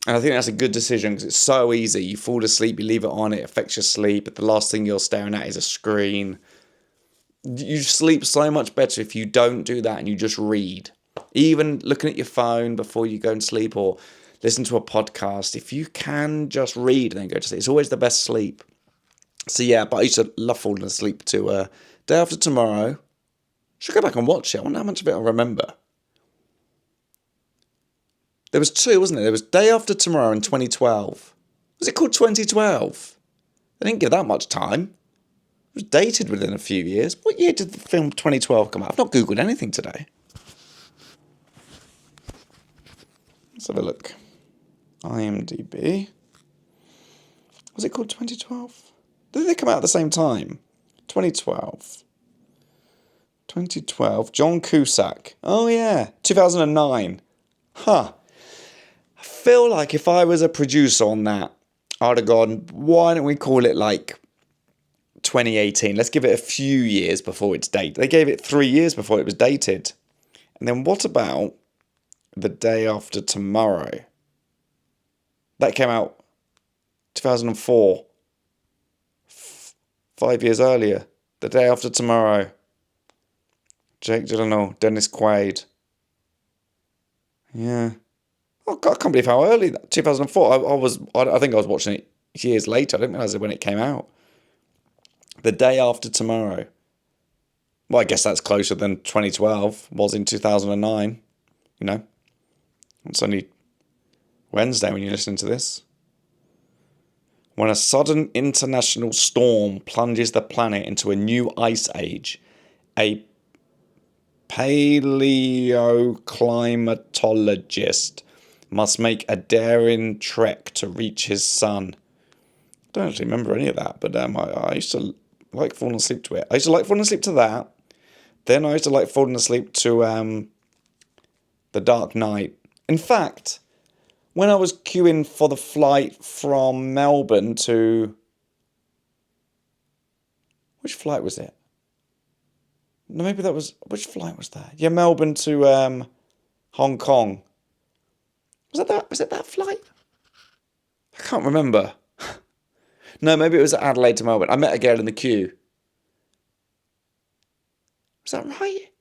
And I think that's a good decision because it's so easy. You fall asleep, you leave it on, it affects your sleep. But the last thing you're staring at is a screen. You sleep so much better if you don't do that and you just read. Even looking at your phone before you go and sleep or listen to a podcast, if you can just read and then go to sleep, it's always the best sleep. So yeah, but I used to love falling asleep to Day After Tomorrow. Should go back and watch it. I wonder how much of it I remember. There was 2, wasn't there? There was Day After Tomorrow in 2012. Was it called 2012? They didn't give that much time. It was dated within a few years. What year did the film 2012 come out? I've not Googled anything today. Let's have a look. IMDb. Was it called 2012? Did they come out at the same time? 2012. 2012. John Cusack. Oh yeah. 2009. Huh. I feel like if I was a producer on that, I'd have gone, why don't we call it like 2018? Let's give it a few years before it's dated. They gave it 3 years before it was dated. And then what about The Day After Tomorrow? That came out 2004. 5 years earlier. The Day After Tomorrow. Jake Gyllenhaal, Dennis Quaid. Yeah. Oh God, I can't believe how early that. 2004. I think I was watching it years later. I didn't realise it when it came out. The Day After Tomorrow. Well, I guess that's closer than 2012 was in 2009. You know, it's only Wednesday when you're listening to this. When a sudden international storm plunges the planet into a new ice age, a paleoclimatologist must make a daring trek to reach his sun. I don't actually remember any of that, but I used to like falling asleep to it. I used to like falling asleep to that. Then I used to like falling asleep to The Dark Knight. In fact, when I was queuing for the flight from Melbourne to... Which flight was it? No, maybe that was... Which flight was that? Yeah, Melbourne to Hong Kong. Was it that flight? I can't remember. No, maybe it was Adelaide to Melbourne. I met a girl in the queue. Was that right?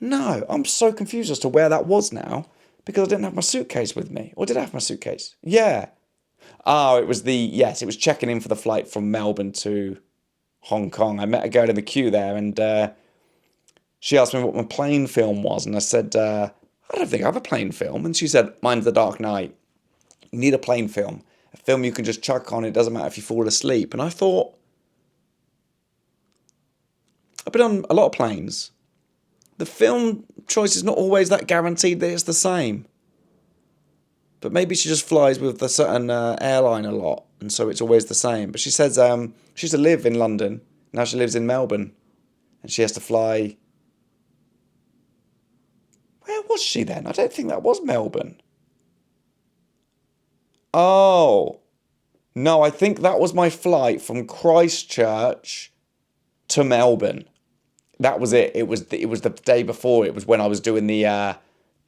No, I'm so confused as to where that was now because I didn't have my suitcase with me. Or did I have my suitcase? Yeah. Oh, it was yes, it was checking in for the flight from Melbourne to Hong Kong. I met a girl in the queue there and she asked me what my plane film was. And I said, I don't think I have a plane film. And she said, mine's The Dark Knight. You need a plane film. A film you can just chuck on. It doesn't matter if you fall asleep. And I thought, I've been on a lot of planes. The film choice is not always that guaranteed that it's the same. But maybe she just flies with a certain airline a lot, and so it's always the same. But she says she used to live in London. Now she lives in Melbourne. And she has to fly... Where was she then? I don't think that was Melbourne. Oh. No, I think that was my flight from Christchurch to Melbourne. That was it. It was the day before. It was when I was doing the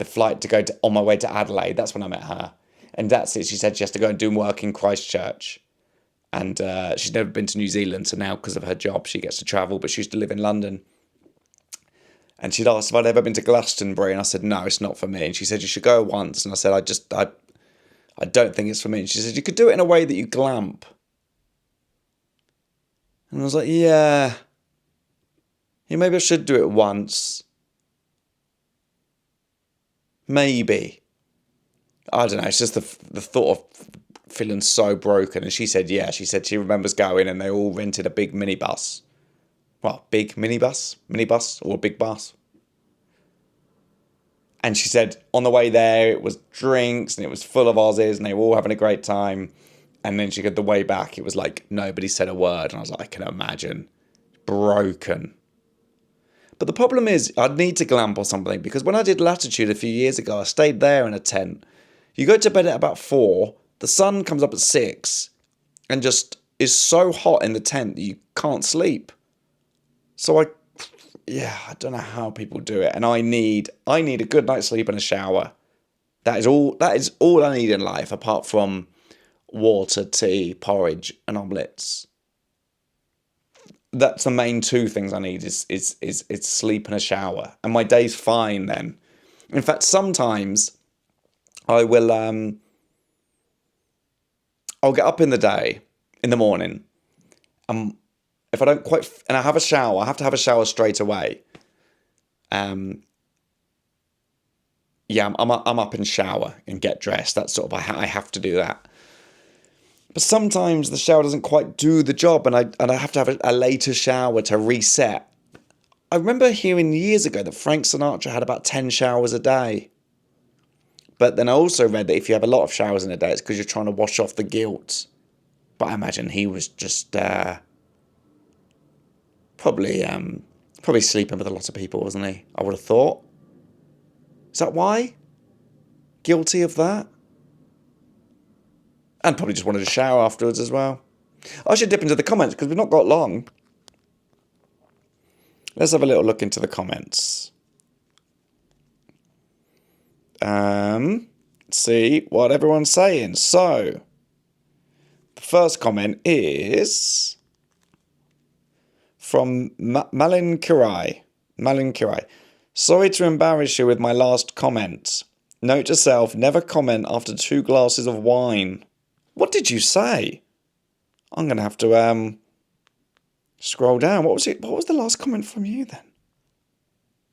flight to go on my way to Adelaide. That's when I met her. And that's it. She said she has to go and do work in Christchurch. And she's never been to New Zealand. So now, because of her job, she gets to travel. But she used to live in London. And she'd asked if I'd ever been to Glastonbury. And I said, no, it's not for me. And she said, you should go once. And I said, I don't think it's for me. And she said, you could do it in a way that you glamp. And I was like, yeah, maybe I should do it once. Maybe. I don't know. It's just the thought of feeling so broken. And she said, yeah. She said she remembers going and they all rented a big minibus. Well, big minibus or a big bus. And she said on the way there, it was drinks and it was full of Aussies and they were all having a great time. And then she said the way back, it was like nobody said a word. And I was like, I can imagine. Broken. But the problem is, I'd need to glamp or something because when I did Latitude a few years ago, I stayed there in a tent. You go to bed at about 4, the sun comes up at 6 and just is so hot in the tent that you can't sleep. So I don't know how people do it. And I need a good night's sleep and a shower. That is all I need in life apart from water, tea, porridge and omelettes. That's the main two things I need is sleep and a shower. And my day's fine then. In fact, sometimes I will I'll get up in the morning, if I don't quite and I have a shower, I have to have a shower straight away. I'm up and shower and get dressed. That's sort of I have to do that. But sometimes the shower doesn't quite do the job and I have to have a later shower to reset. I remember hearing years ago that Frank Sinatra had about 10 showers a day. But then I also read that if you have a lot of showers in a day, it's because you're trying to wash off the guilt. But I imagine he was just probably sleeping with a lot of people, wasn't he? I would have thought. Is that why? Guilty of that? And probably just wanted a shower afterwards as well. I should dip into the comments because we've not got long. Let's have a little look into the comments. See what everyone's saying. So, the first comment is from Malin Kirai. Sorry to embarrass you with my last comment. Note to self, never comment after 2 glasses of wine. What did you say? I'm going to have to scroll down. What was it? What was the last comment from you then?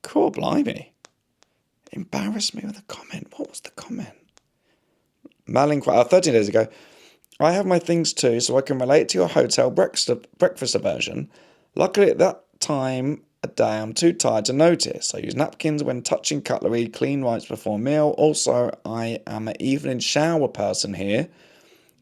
Cool, blimey. Embarrass me with a comment. What was the comment? Malin, 13 days ago. I have my things too, so I can relate to your hotel breakfast aversion. Luckily at that time, a day. I'm too tired to notice. I use napkins when touching cutlery, clean wipes before meal. Also, I am an evening shower person here.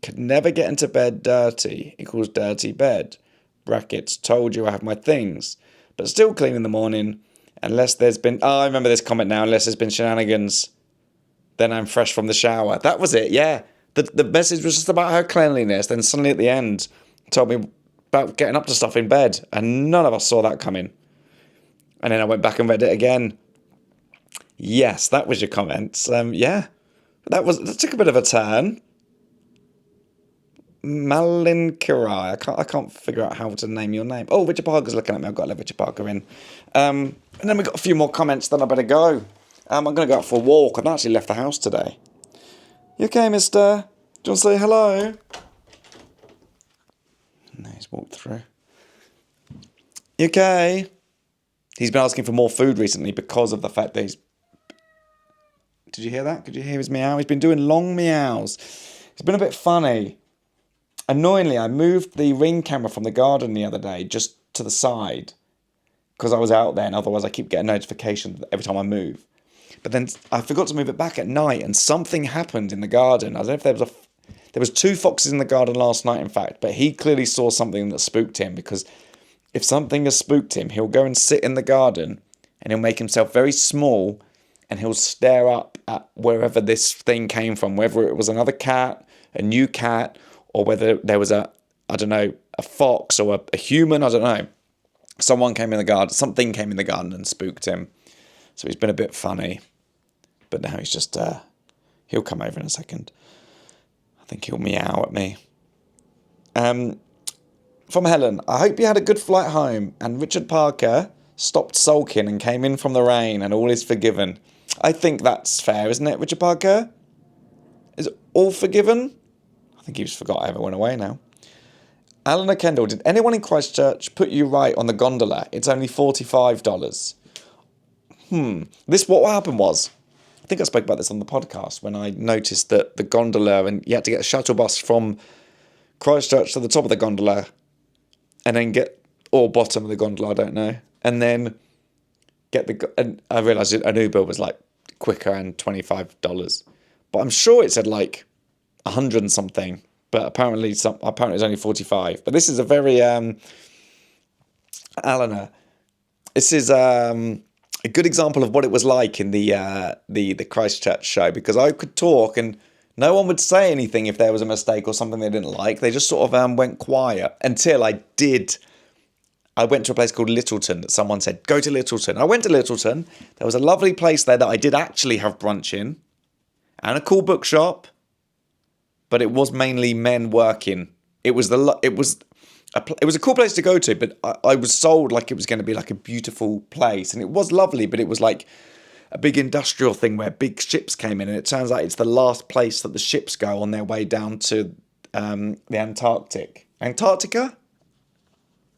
Could never get into bed dirty equals dirty bed. Brackets, told you I have my things. But still clean in the morning. Unless there's been... Oh, I remember this comment now. Unless there's been shenanigans, then I'm fresh from the shower. That was it, yeah. The message was just about her cleanliness. Then suddenly at the end, told me about getting up to stuff in bed. And none of us saw that coming. And then I went back and read it again. Yes, that was your comments. Yeah. That took a bit of a turn. Malin Kirai. I can't figure out how to name your name. Oh, Richard Parker's looking at me. I've got to let Richard Parker in. And then we've got a few more comments, then I better go. I'm going to go out for a walk. I've actually left the house today. You okay, mister? Do you want to say hello? No, he's walked through. You okay? He's been asking for more food recently because of the fact that he's... Did you hear that? Could you hear his meow? He's been doing long meows. It's been a bit funny. Annoyingly, I moved the Ring camera from the garden the other day just to the side because I was out there, and otherwise I keep getting notifications every time I move. But then I forgot to move it back at night, and something happened in the garden. I don't know if there was 2 foxes in the garden last night, in fact, but he clearly saw something that spooked him, because if something has spooked him, he'll go and sit in the garden and he'll make himself very small and he'll stare up at wherever this thing came from, whether it was another cat, a new cat, or whether there was a fox or a human, I don't know. Someone came in the garden, something came in the garden and spooked him. So he's been a bit funny. But now he's just, he'll come over in a second. I think he'll meow at me. From Helen, I hope you had a good flight home and Richard Parker stopped sulking and came in from the rain and all is forgiven. I think that's fair, isn't it, Richard Parker? Is all forgiven? I think he just forgot I ever went away now. Alana Kendall, did anyone in Christchurch put you right on the gondola? It's only $45. What happened was, I think I spoke about this on the podcast when I noticed that the gondola, and you had to get a shuttle bus from Christchurch to the top of the gondola and then or bottom of the gondola, I don't know. And then and I realised an Uber was like quicker and $25. But I'm sure it said like 100 and something. But apparently it's only 45. But this is a very, Alana, this is a good example of what it was like in the Christchurch show, because I could talk and no one would say anything if there was a mistake or something they didn't like. They just sort of went quiet until I went to a place called Littleton that someone said, go to Littleton. I went to Littleton. There was a lovely place there that I did actually have brunch in and a cool bookshop, but it was mainly men working. It was a cool place to go to, but I was sold like it was going to be like a beautiful place, and it was lovely, but it was like a big industrial thing where big ships came in, and it turns out it's the last place that the ships go on their way down to the Antarctic. Antarctica?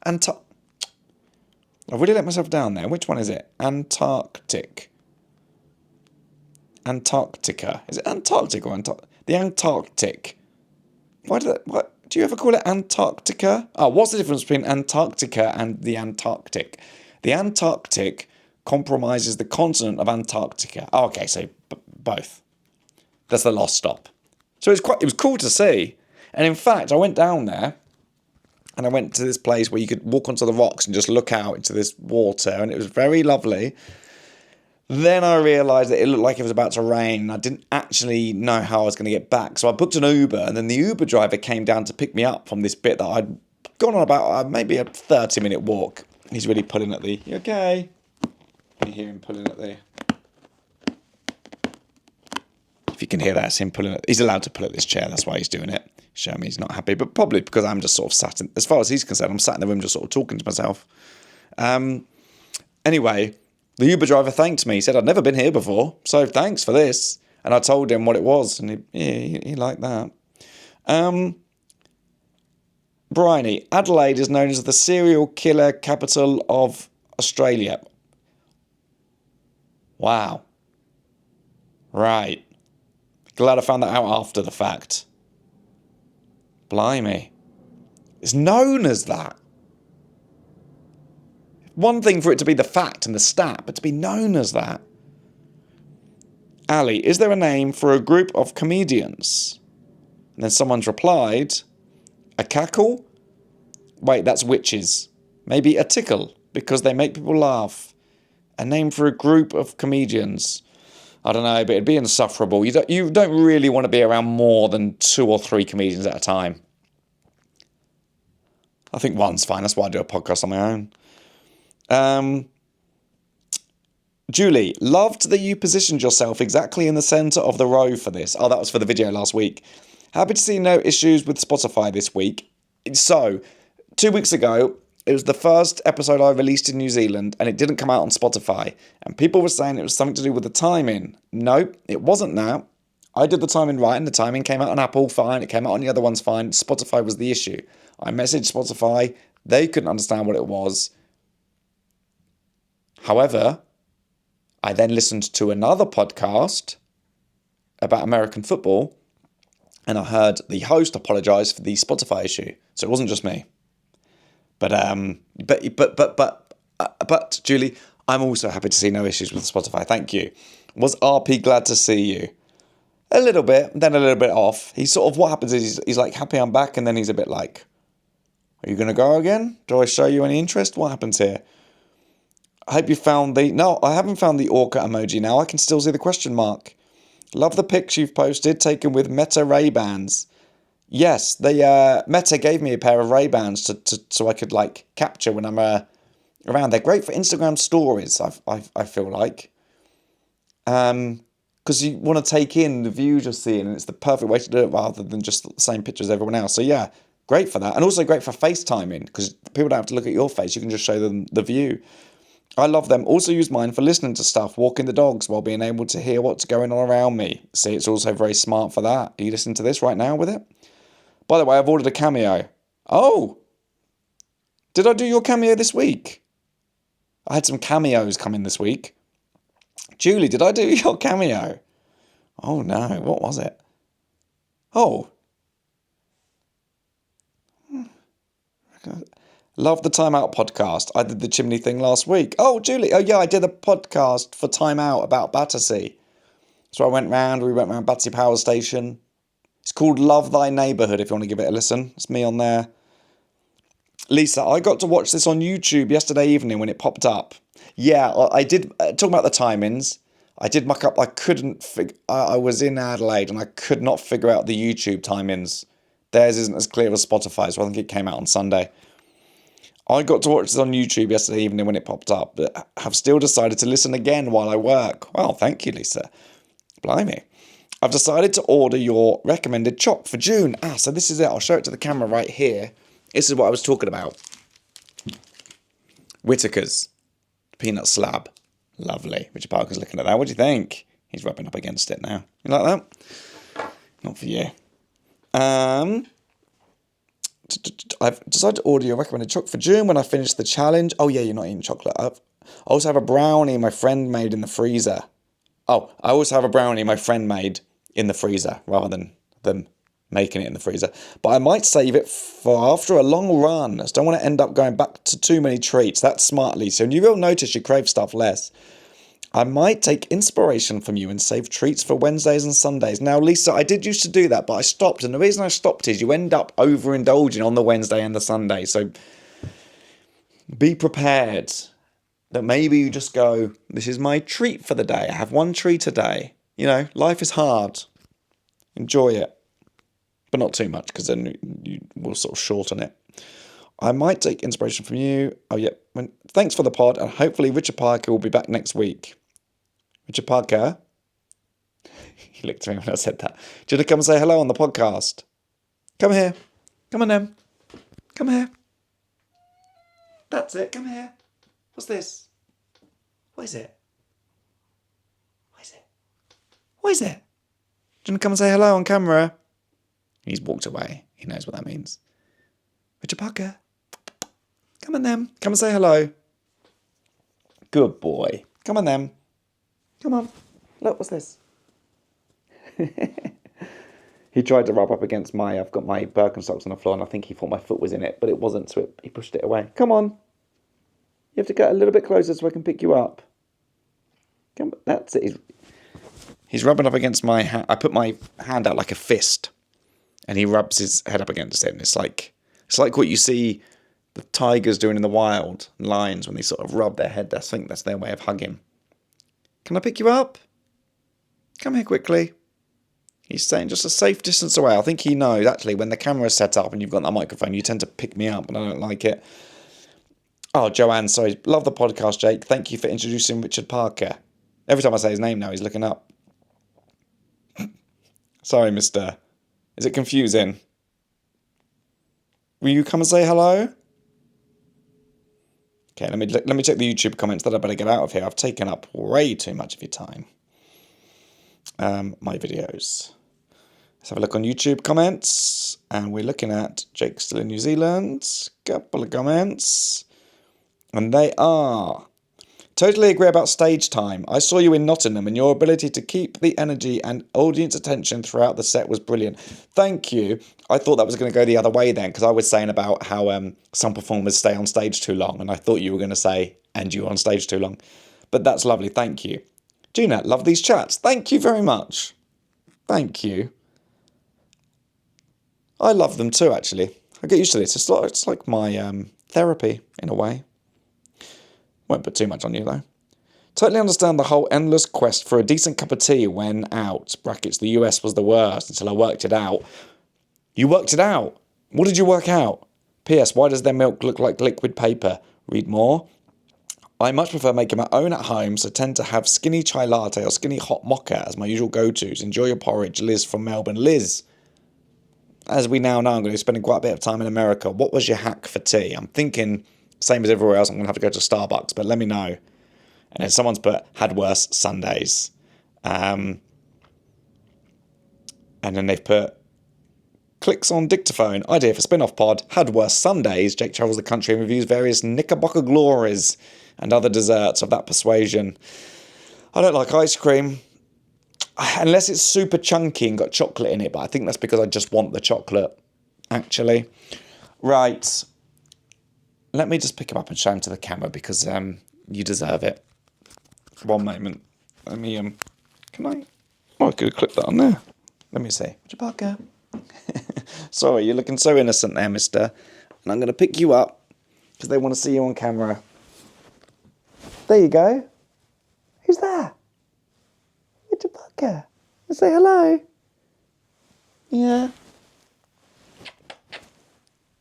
I've really let myself down there. Which one is it? Antarctic. Antarctica. Is it Antarctic or Antarctic? The Antarctic. What do you ever call it Antarctica? Oh, what's the difference between Antarctica and the Antarctic? The Antarctic compromises the continent of Antarctica. Oh, okay, so both. That's the last stop. So it was cool to see. And in fact, I went down there and I went to this place where you could walk onto the rocks and just look out into this water, and it was very lovely. Then I realised that it looked like it was about to rain. I didn't actually know how I was going to get back. So I booked an Uber, and then the Uber driver came down to pick me up from this bit that I'd gone on about maybe a 30-minute walk. He's really pulling at you okay? You hear him pulling at If you can hear that, it's him pulling he's allowed to pull at this chair, that's why he's doing it. Show me he's not happy, but probably because I'm just sort of sat in, as far as he's concerned, I'm sat in the room just sort of talking to myself. Anyway, the Uber driver thanked me. He said, I'd never been here before, so thanks for this. And I told him what it was, and he liked that. Bryony, Adelaide is known as the serial killer capital of Australia. Wow. Right. Glad I found that out after the fact. Blimey. It's known as that. One thing for it to be the fact and the stat, but to be known as that. Ali, is there a name for a group of comedians? And then someone's replied, a cackle? Wait, that's witches. Maybe a tickle, because they make people laugh. A name for a group of comedians. I don't know, but it'd be insufferable. You don't really want to be around more than 2 or 3 comedians at a time. I think one's fine. That's why I do a podcast on my own. Julie, loved that you positioned yourself exactly in the centre of the row for this. Oh, that was for the video last week. Happy to see no issues with Spotify this week. So, 2 weeks ago, it was the first episode I released in New Zealand, and it didn't come out on Spotify. And people were saying it was something to do with the timing. No, it wasn't that. I did the timing right, and the timing came out on Apple, fine. It came out on the other ones, fine. Spotify was the issue. I messaged Spotify. They couldn't understand what it was. However, I then listened to another podcast about American football, and I heard the host apologise for the Spotify issue. So it wasn't just me. But Julie, I'm also happy to see no issues with Spotify. Thank you. Was RP glad to see you? A little bit, then a little bit off. He's sort of, what happens is he's like, happy I'm back, and then he's a bit like, are you going to go again? Do I show you any interest? What happens here? I hope you found no, I haven't found the orca emoji now. I can still see the question mark. Love the pics you've posted taken with Meta Ray-Bans. Yes, Meta gave me a pair of Ray-Bans so I could like capture when I'm around. They're great for Instagram stories, I feel like. Because you want to take in the views you're seeing, and it's the perfect way to do it rather than just the same pictures as everyone else. So yeah, great for that. And also great for FaceTiming, because people don't have to look at your face. You can just show them the view. I love them. Also use mine for listening to stuff, walking the dogs while being able to hear what's going on around me. See, it's also very smart for that. Are you listening to this right now with it? By the way, I've ordered a Cameo. Oh! Did I do your Cameo this week? I had some cameos come in this week. Julie, did I do your Cameo? Oh no, what was it? Oh. Love the Time Out podcast. I did the chimney thing last week. Oh, Julie. Oh yeah, I did a podcast for Time Out about Battersea. So we went round Battersea Power Station. It's called Love Thy Neighbourhood, if you want to give it a listen. It's me on there. Lisa, I got to watch this on YouTube yesterday evening when it popped up. Yeah, I did. Talking about the timings, I did muck up. I couldn't I was in Adelaide and I could not figure out the YouTube timings. Theirs isn't as clear as Spotify, so I think it came out on Sunday. I got to watch this on YouTube yesterday evening when it popped up, but have still decided to listen again while I work. Well, thank you, Lisa. Blimey. I've decided to order your recommended choc for June. So this is it. I'll show it to the camera right here. This is what I was talking about. Whittaker's peanut slab. Lovely. Richard Parker's looking at that. What do you think? He's rubbing up against it now. You like that? Not for you. I've decided to order your recommended choc for June when I finish the challenge. Oh yeah, you're not eating chocolate. I also have a brownie my friend made in the freezer. Oh, I also have a brownie my friend made in the freezer rather than them making it in the freezer. But I might save it for after a long run. I just don't want to end up going back to too many treats. That's smart, Lisa. And you will notice you crave stuff less. I might take inspiration from you and save treats for Wednesdays and Sundays. Now, Lisa, I did used to do that, but I stopped. And the reason I stopped is you end up overindulging on the Wednesday and the Sunday. So be prepared that maybe you just go, this is my treat for the day. I have one treat a day. You know, life is hard. Enjoy it. But not too much, because then you will sort of shorten it. I might take inspiration from you. Oh, yeah. Thanks for the pod, and hopefully Richard Parker will be back next week. Richard Parker? He looked at me when I said that. Do you want to come and say hello on the podcast? Come here. Come on, then. Come here. That's it. Come here. What's this? What is it? What is it? What is it? Do you want to come and say hello on camera? He's walked away. He knows what that means. Richard Parker. Come on, then. Come and say hello. Good boy. Come on, then. Come on. Look, what's this? He tried to rub up against I've got my Birkenstocks on the floor, and I think he thought my foot was in it, but it wasn't, so he pushed it away. Come on. You have to get a little bit closer so I can pick you up. Come, that's it. He's rubbing up against my hand. I put my hand out like a fist, and he rubs his head up against it, and it's like what you see the tigers doing in the wild, lions, when they sort of rub their head. I think that's their way of hugging. Can I pick you up? Come here quickly. He's staying just a safe distance away. I think he knows, actually, when the camera's set up and you've got that microphone, you tend to pick me up, and I don't like it. Oh, Joanne, sorry. Love the podcast, Jake. Thank you for introducing Richard Parker. Every time I say his name now, he's looking up. Sorry, mister. Is it confusing? Will you come and say hello? Okay, let me check the YouTube comments. That I better get out of here. I've taken up way too much of your time. My videos. Let's have a look on YouTube comments. And we're looking at Jake still in New Zealand. Couple of comments. And they are... Totally agree about stage time. I saw you in Nottingham and your ability to keep the energy and audience attention throughout the set was brilliant. Thank you. I thought that was going to go the other way then, because I was saying about how some performers stay on stage too long, and I thought you were going to say, and you were on stage too long. But that's lovely. Thank you. Gina, love these chats. Thank you very much. Thank you. I love them too, actually. I get used to this. It's like my therapy, in a way. Won't put too much on you, though. Totally understand the whole endless quest for a decent cup of tea when out. Brackets, the US was the worst until I worked it out. You worked it out? What did you work out? P.S. Why does their milk look like liquid paper? Read more. I much prefer making my own at home, so tend to have skinny chai latte or skinny hot mocha as my usual go-tos. Enjoy your porridge. Liz from Melbourne. Liz, as we now know, I'm going to be spending quite a bit of time in America. What was your hack for tea? I'm thinking... Same as everywhere else, I'm going to have to go to Starbucks, but let me know. And then someone's put, had worse Sundays. And then they've put, clicks on dictaphone, idea for spin-off pod, had worse Sundays. Jake travels the country and reviews various Knickerbocker glories and other desserts of that persuasion. I don't like ice cream, unless it's super chunky and got chocolate in it, but I think that's because I just want the chocolate, actually. Right. Let me just pick him up and show him to the camera because you deserve it. One moment. Let me, can I? Oh, I could clip that on there. Let me see. Richard Parker. Sorry, you're looking so innocent there, mister. And I'm going to pick you up because they want to see you on camera. There you go. Who's there? Richard Parker. Say hello. Yeah.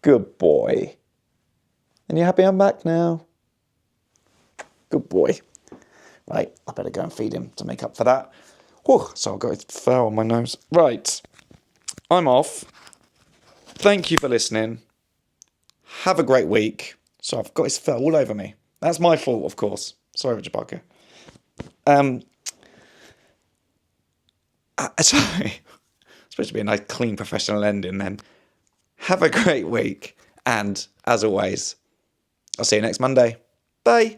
Good boy. And you happy I'm back now? Good boy. Right, I better go and feed him to make up for that. Whew, so I've got his fur on my nose. Right, I'm off. Thank you for listening. Have a great week. So I've got his fur all over me. That's my fault, of course. Sorry, Richard Parker. Sorry. Supposed to be a nice, clean, professional ending then. Have a great week. And, as always... I'll see you next Monday. Bye.